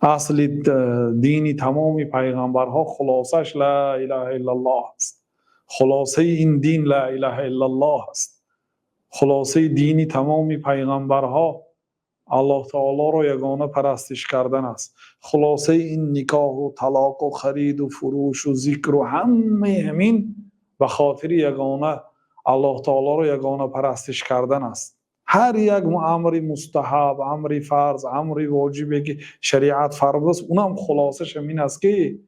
اصل دین تمام پیغمبرها خلاصش لا اله الا الله است. خلاصه این دین لا اله الا الله است. خلاصه دین تمام پیغمبرها الله تعالی را یگانه پرستش کردن است. خلاصه این نکاح و طلاق و خرید و فروش و ذکر و همه همین به خاطر یگانه الله تعالی را یگانه پرستش کردن است. هر یک امر مستحب، امر فرض، امر واجبی که شریعت فرض است، اونم خلاصش همین است که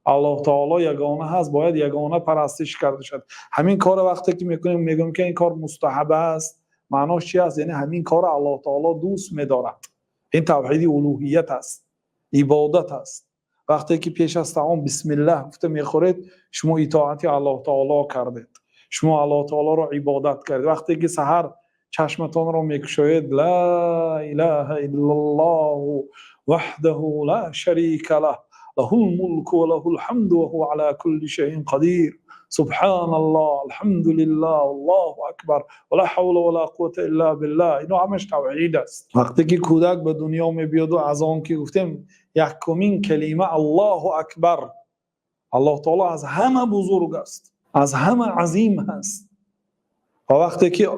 الله تعالی یگانه هست، باید یگانه پرستش کرده شد. همین کار وقتی که میگم که این کار مستحب است، معناش چی است؟ یعنی همین کار الله تعالی دوست می‌دارد. این توحید الوهیت است، عبادت است. وقتی که پیش از طعام بسم الله گفته میخورید، شما اطاعت الله تعالی کردید، شما الله تعالی را عبادت کردید. وقتی که سحر چشمتان را میکشوید، لا اله الا الله وحده لا شریک له له الملك وله الحمد وهو على كل شيء قدير سبحان الله الحمد لله الله اکبر ولا حول ولا قوة الا بالله، اینو همش توحید است. وقتی که کودک به دنیا میبیاد و از آن که گفتیم یکمین کلمه الله اکبر، الله تعالی از همه بزرگ است، از همه عظیم هست. و وقتی که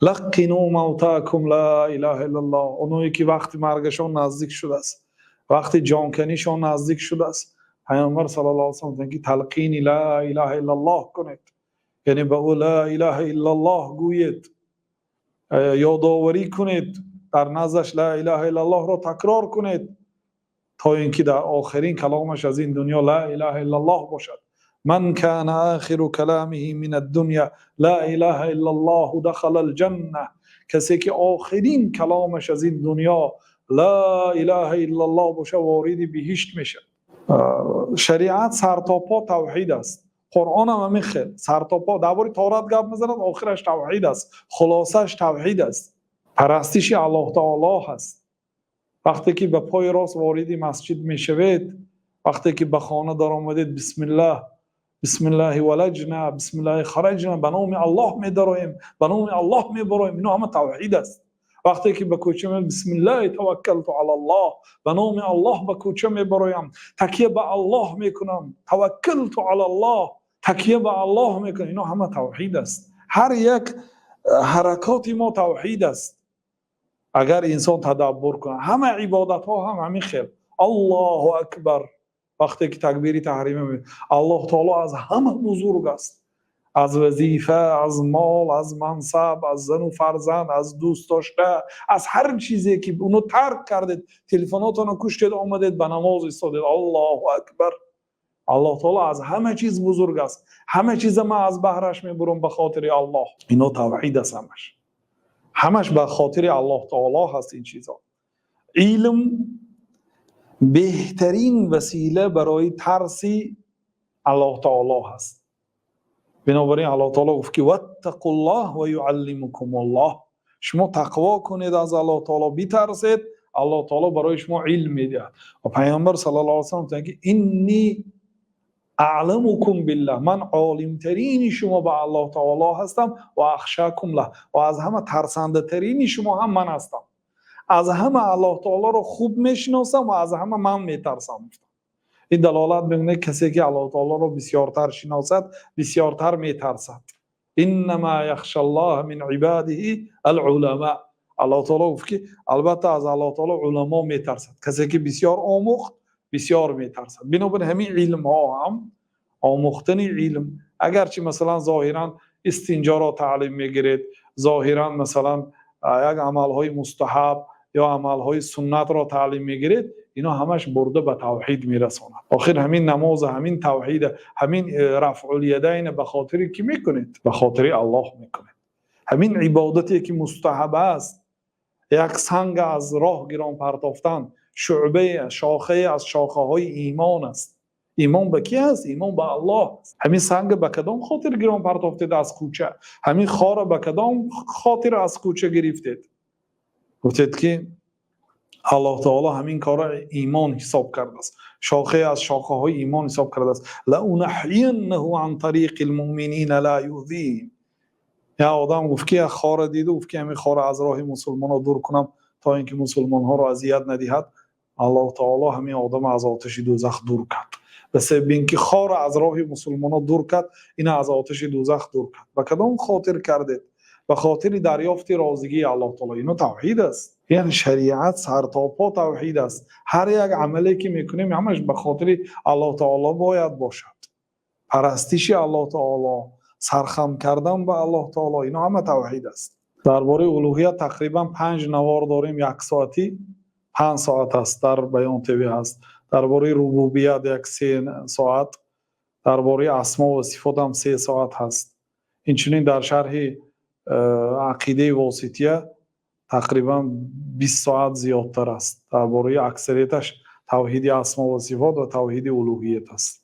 لقنوا موتاکم لا اله الا الله، اونایی که وقتی مرگشان نزدیک شده است، وقتی جانکنیشان نزدیک شده است، پیامبر صلی الله علیه و سلم که تلقین لا اله الا الله کنید، یعنی به او لا اله الا الله گویید، یادآوری کنید، در نزدش لا اله الا الله را تکرار کنید تا اینکه در آخرین کلامش از این دنیا لا اله الا الله باشد. من کان آخر کلامه من الدنیا لا اله الا الله دخل الجنه، کسی که آخرین کلامش از این دنیا لا اله الا الله باشه وارد بهشت میشه. شریعت سر تا پا توحید است. قرآن هم همین خیل سر تا پا درباره طهارت گپ میزند، آخرش توحید است، خلاصش توحید است، پرستش الله تعالی است. وقتی که به پای راست وارد مسجد میشوید، وقتی که به خانه در آمدید بسم الله بسم الله ولجنا بسم الله خرجنا، به نام الله میدرایم، به نام الله میبرایم، اینو همه توحید است. وقتی که به کوچه می بسم الله توکلت علی الله، به نام الله به کوچه میبرایم، تکیه به الله میکنم، توکلت علی الله، تکیه به الله میکنم، اینو همه توحید است. هر یک حرکات ما توحید است. اگر انسان تدبر کنه همه عبادت ها هم همین خیل. الله اکبر، وقتی که تکبیر تحریمه می الله تعالی از همه بزرگ است، از وظیفه، از مال، از منصب، از زن و فرزند، از دوست داشته، از هر چیزی که اونو ترک کردید، تلفناتون رو کشتید آمدید به نماز ایستادید، الله اکبر. الله تعالی از همه چیز بزرگ است، همه چیز ما از بهرش میبرم به خاطر الله. اینو توحید است، همش به خاطر الله تعالی هست. این چیزا علم بهترین وسیله برای ترسی الله تعالی هست. بنابراین الله تعالی گفت که واتقوا الله و یعلمکم الله، شما تقوا کنید، از الله تعالی بترسید، الله تعالی برای شما علم میده. و پیامبر صلی الله علیه و سلم میگه انی اعلمکم بالله، من عالم ترین شما به الله تعالی هستم، و اخشاکم له، و از همه ترسنده ترین شما هم من هستم. از همه الله تعالی رو خوب میشناسم و از همه من میترسم. این دلالت میکنه کسی که الله تعالی رو بسیارتر شناسد بسیارتر میترسد. انما یخشى الله من عباده العلماء، الله تعالی گفت که البته از الله تعالی علما میترسد، کسی که بسیار آموخت بسیار میترسد. بنابراین همین علم ها هم آموختن علم، اگرچه مثلا ظاهرا استنجا را تعلیم میگیرید، ظاهرا مثلا یک عملهای مستحب یا عملهای سنت را تعلیم میگیرید، اینا همش برده به توحید میرساند. آخر همین نماز، همین توحید، همین رفع الیدین به خاطر کی میکنید؟ به خاطر الله میکنید. همین عبادتی که مستحب است، یک سنگ از راه گران پرتافتن، شعبه شاخه از شاخه های ایمان است. ایمان به کی است؟ ایمان به الله است. همین سنگ به کدام خاطر گران پرتافتید از کوچه؟ همین خار به کدام خاطر از کوچه گرفتید؟ گفتید که الله تعالی همین کار ایمان حساب کرده است، شاخه از شاخه های ایمان حساب کرده است. لأنحینه عن طریق المؤمنین لا یؤذیهم. یا آدم گفت که خار دیده، گفت که همین خار از راه مسلمان ها دور کنم تا اینکه مسلمان ها را اذیت ندهد، الله تعالی همین آدم از آتش دوزخ دور کرد به سبب اینکه خار از راه مسلمانان دور کرد این از آتش دوزخ دور کرد و کدام خاطر کرده به خاطر دریافت رازگی الله تعالی اینو توحید است یعنی شریعت سر تا پا توحید است هر یک عملی که میکنیم همش به خاطر الله تعالی باید باشد پرستش الله تعالی سرخم کردن به الله تعالی اینا همه توحید است درباره الوهیت تقریبا 5 نوار داریم 1 ساعتی 5 ساعت است در بیان تیوی هست درباره ربوبیت یک 3 ساعت درباره اسما و صفات هم 3 ساعت هست اینچنین در شرح عقیده واسطیه تقریبا 20 ساعت زیادتر است درباره اکثریتش توحید اسما و صفات و توحید الوهیت است